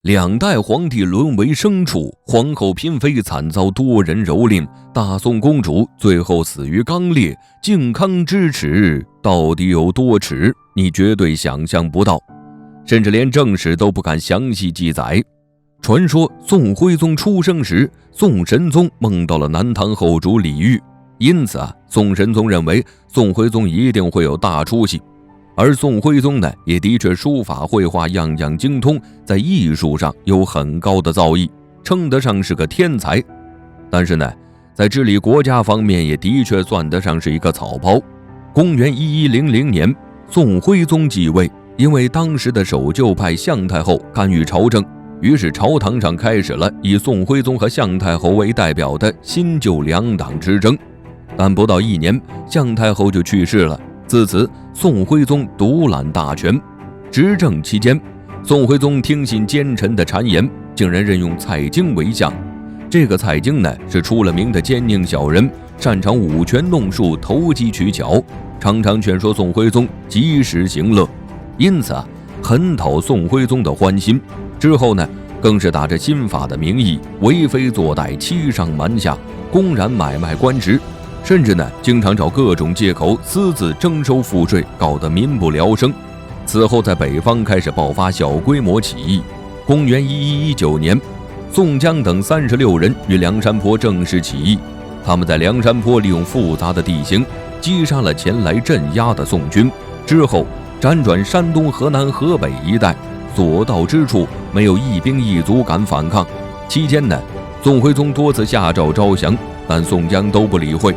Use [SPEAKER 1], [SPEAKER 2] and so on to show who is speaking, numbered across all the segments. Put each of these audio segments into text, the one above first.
[SPEAKER 1] 两代皇帝沦为牲畜，皇后嫔妃惨遭多人蹂躏，大宋公主最后死于刚烈，靖康之耻到底有多耻？你绝对想象不到，甚至连正史都不敢详细记载。传说宋徽宗出生时，宋神宗梦到了南唐后主李煜，因此宋神宗认为宋徽宗一定会有大出息。而宋徽宗呢，也的确书法绘画样样精通，在艺术上有很高的造诣，称得上是个天才。但是呢，在治理国家方面也的确算得上是一个草包。公元1100年，宋徽宗继位，因为当时的守旧派向太后干预朝政，于是朝堂上开始了以宋徽宗和向太后为代表的新旧两党之争。但不到1年，向太后就去世了。自此，宋徽宗独揽大权。执政期间，宋徽宗听信奸臣的谗言，竟然任用蔡京为相。这个蔡京呢，是出了名的奸佞小人，擅长舞拳弄术，投机取巧，常常劝说宋徽宗及时行乐，因此很讨宋徽宗的欢心。之后呢，更是打着新法的名义，为非作歹，欺上瞒下，公然买卖官职。甚至呢，经常找各种借口私自征收赋税，搞得民不聊生。此后，在北方开始爆发小规模起义。公元1119年，宋江等36人于梁山泊正式起义。他们在梁山泊利用复杂的地形，击杀了前来镇压的宋军。之后，辗转山东、河南、河北一带，所到之处没有一兵一卒敢反抗。期间呢，宋徽宗多次下诏招降，但宋江都不理会。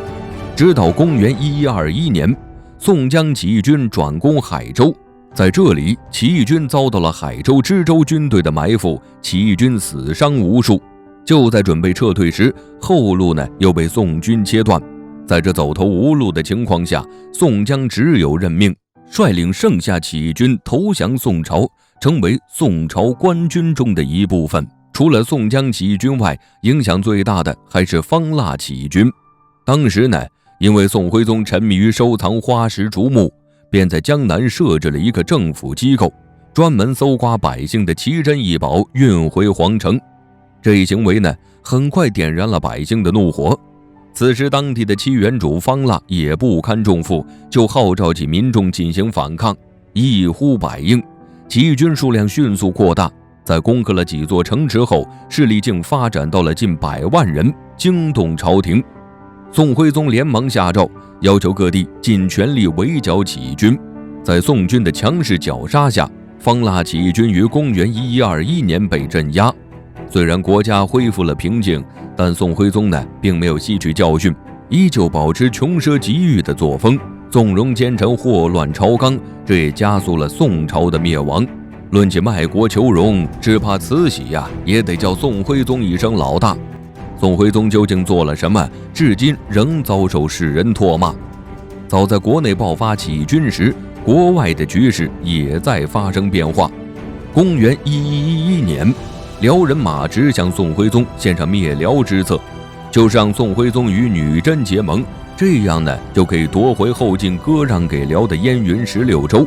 [SPEAKER 1] 直到公元1121年，宋江起义军转攻海州，在这里起义军遭到了海州知州军队的埋伏，起义军死伤无数。就在准备撤退时，后路呢又被宋军切断。在这走投无路的情况下，宋江只有认命，率领剩下起义军投降宋朝，成为宋朝官军中的一部分。除了宋江起义军外，影响最大的还是方腊起义军。当时呢，因为宋徽宗沉迷于收藏花石竹木，便在江南设置了一个政府机构，专门搜刮百姓的奇珍异宝，运回皇城。这一行为呢，很快点燃了百姓的怒火。此时当地的七原主方腊也不堪重负，就号召起民众进行反抗，一呼百应，起义军数量迅速扩大。在攻克了几座城池后，势力竟发展到了近100万人，惊动朝廷。宋徽宗连忙下诏，要求各地尽全力围剿起义军。在宋军的强势绞杀下，方腊起义军于公元1121年被镇压。虽然国家恢复了平静，但宋徽宗呢，并没有吸取教训，依旧保持穷奢极欲的作风，纵容奸臣，祸乱朝纲，这也加速了宋朝的灭亡。论起卖国求荣，只怕慈禧也得叫宋徽宗一声老大。宋徽宗究竟做了什么，至今仍遭受世人唾骂。早在国内爆发起义军时，国外的局势也在发生变化。公元1111年，辽人马直向宋徽宗献上灭辽之策，就是让宋徽宗与女真结盟，这样呢，就可以夺回后晋割让给辽的燕云16州。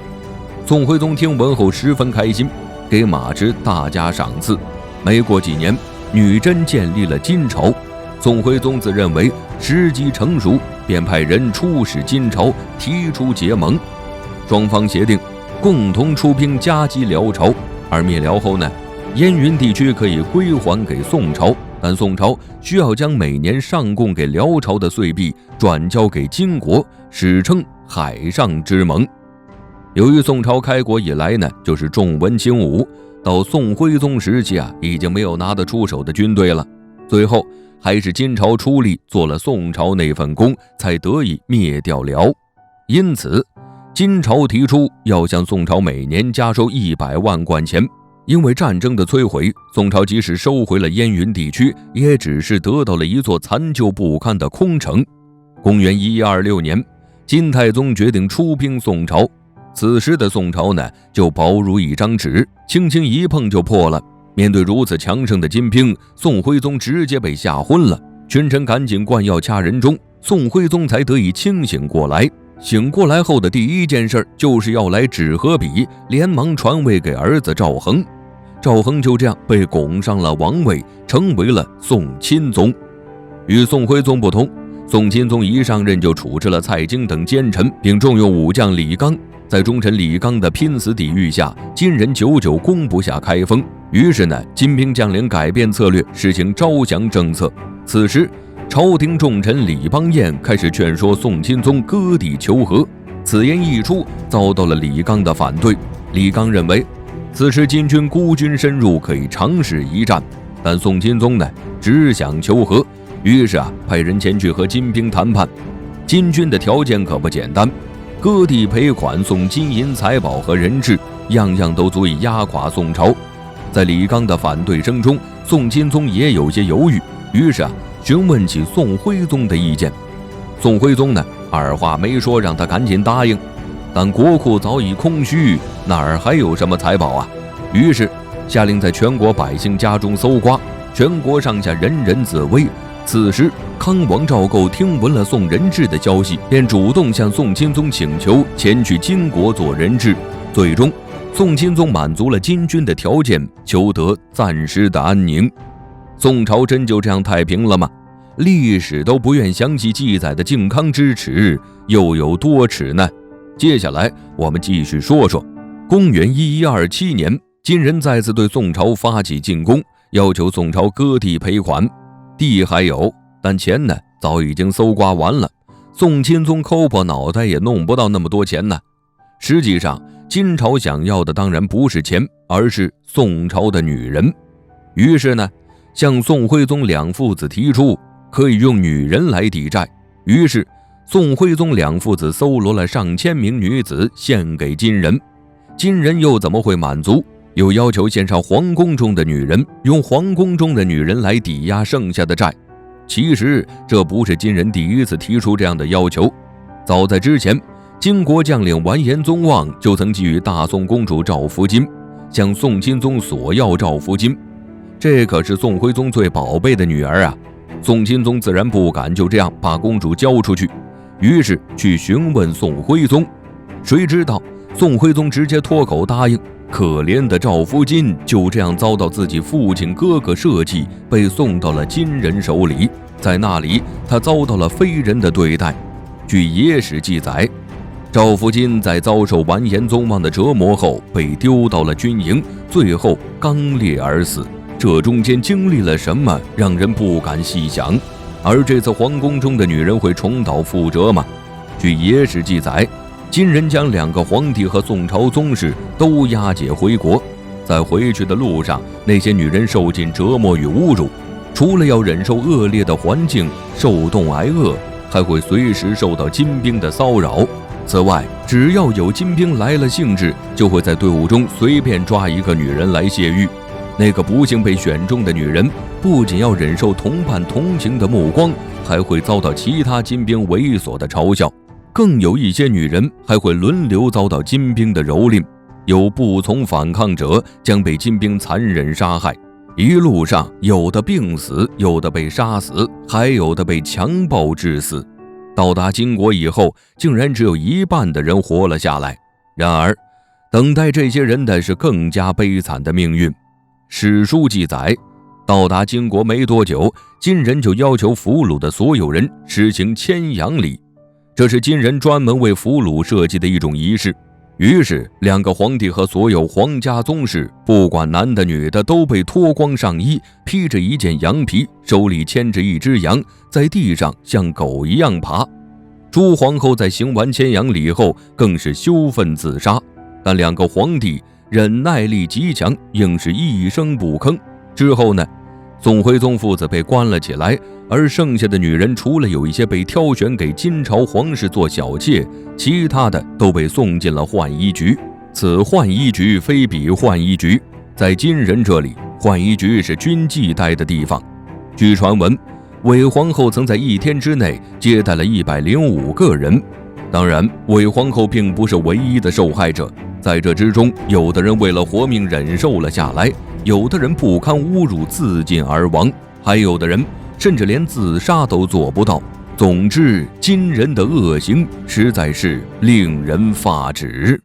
[SPEAKER 1] 宋徽宗听闻后十分开心，给马直大加赏赐。没过几年，女真建立了金朝。宋徽宗自认为时机成熟，便派人出使金朝，提出结盟。双方协定共同出兵夹击辽朝，而灭辽后呢，燕云地区可以归还给宋朝，但宋朝需要将每年上贡给辽朝的岁币转交给金国，史称海上之盟。由于宋朝开国以来呢，就是重文轻武，到宋徽宗时期已经没有拿得出手的军队了。最后还是金朝出力做了宋朝那份工，才得以灭掉辽。因此，金朝提出要向宋朝每年加收100万贯钱。因为战争的摧毁，宋朝即使收回了燕云地区，也只是得到了一座残旧不堪的空城。公元1126年，金太宗决定出兵宋朝。此时的宋朝呢，就薄如一张纸，轻轻一碰就破了。面对如此强盛的金兵，宋徽宗直接被吓昏了，群臣赶紧灌药掐人中，宋徽宗才得以清醒过来。醒过来后的第一件事就是要来纸和笔，连忙传位给儿子赵恒。赵恒就这样被拱上了王位，成为了宋钦宗。与宋徽宗不同，宋钦宗一上任就处置了蔡京等奸臣，并重用武将李纲。在忠臣李纲的拼死抵御下，金人久久攻不下开封。于是呢，金兵将领改变策略，实行招降政策。此时，朝廷重臣李邦彦开始劝说宋钦宗割地求和。此言一出，遭到了李纲的反对。李纲认为，此时金军孤军深入，可以尝试一战。但宋钦宗呢，只想求和，于是派人前去和金兵谈判。金军的条件可不简单，割地赔款，送金银财宝和人质，样样都足以压垮宋朝。在李纲的反对声中，宋钦宗也有些犹豫，于是询问起宋徽宗的意见。宋徽宗呢，二话没说，让他赶紧答应。但国库早已空虚，哪儿还有什么财宝啊？于是下令在全国百姓家中搜刮，全国上下人人自危。此时康王赵构听闻了送人质的消息，便主动向宋钦宗请求前去金国做人质。最终宋钦宗满足了金军的条件，求得暂时的安宁。宋朝真就这样太平了吗？历史都不愿详细记载的靖康之耻又有多耻呢？接下来我们继续说说，公元1127年，金人再次对宋朝发起进攻，要求宋朝割地赔款。地还有，但钱呢，早已经搜刮完了。宋钦宗抠破脑袋也弄不到那么多钱呢。实际上，金朝想要的当然不是钱，而是宋朝的女人。于是呢，向宋徽宗两父子提出可以用女人来抵债。于是宋徽宗两父子搜罗了上千名女子献给金人。金人又怎么会满足，又要求献上皇宫中的女人，用皇宫中的女人来抵押剩下的债。其实这不是金人第一次提出这样的要求，早在之前，金国将领完颜宗望就曾觊觎大宋公主赵福金，向宋钦宗索要赵福金。这可是宋徽宗最宝贝的女儿啊！宋钦宗自然不敢就这样把公主交出去，于是去询问宋徽宗。谁知道宋徽宗直接脱口答应。可怜的赵福金就这样遭到自己父亲哥哥设计，被送到了金人手里。在那里，他遭到了非人的对待。据野史记载，赵福金在遭受完颜宗望的折磨后，被丢到了军营，最后刚烈而死。这中间经历了什么，让人不敢细想。而这次皇宫中的女人会重蹈覆辙吗？据野史记载，金人将2个皇帝和宋朝宗室都押解回国，在回去的路上，那些女人受尽折磨与侮辱，除了要忍受恶劣的环境，受冻挨饿，还会随时受到金兵的骚扰。此外，只要有金兵来了兴致，就会在队伍中随便抓一个女人来泄欲。那个不幸被选中的女人，不仅要忍受同伴同情的目光，还会遭到其他金兵猥琐的嘲笑。更有一些女人还会轮流遭到金兵的蹂躏，有不从反抗者将被金兵残忍杀害。一路上，有的病死，有的被杀死，还有的被强暴致死。到达金国以后，竟然只有一半的人活了下来。然而，等待这些人的是更加悲惨的命运。史书记载，到达金国没多久，金人就要求俘虏的所有人实行牵羊礼，这是金人专门为俘虏设计的一种仪式。于是2个皇帝和所有皇家宗室，不管男的女的，都被脱光上衣，披着一件羊皮，手里牵着一只羊，在地上像狗一样爬。朱皇后在行完牵羊礼后，更是羞愤自杀。但2个皇帝忍耐力极强，硬是一声不吭。之后呢，宋徽宗父子被关了起来，而剩下的女人，除了有一些被挑选给金朝皇室做小妾，其他的都被送进了浣衣局。此浣衣局非彼浣衣局，在金人这里，浣衣局是军妓待的地方。据传闻，韦皇后曾在1天之内接待了105个人。当然，韦皇后并不是唯一的受害者，在这之中，有的人为了活命忍受了下来，有的人不堪侮辱自尽而亡，还有的人甚至连自杀都做不到。总之，金人的恶行实在是令人发指。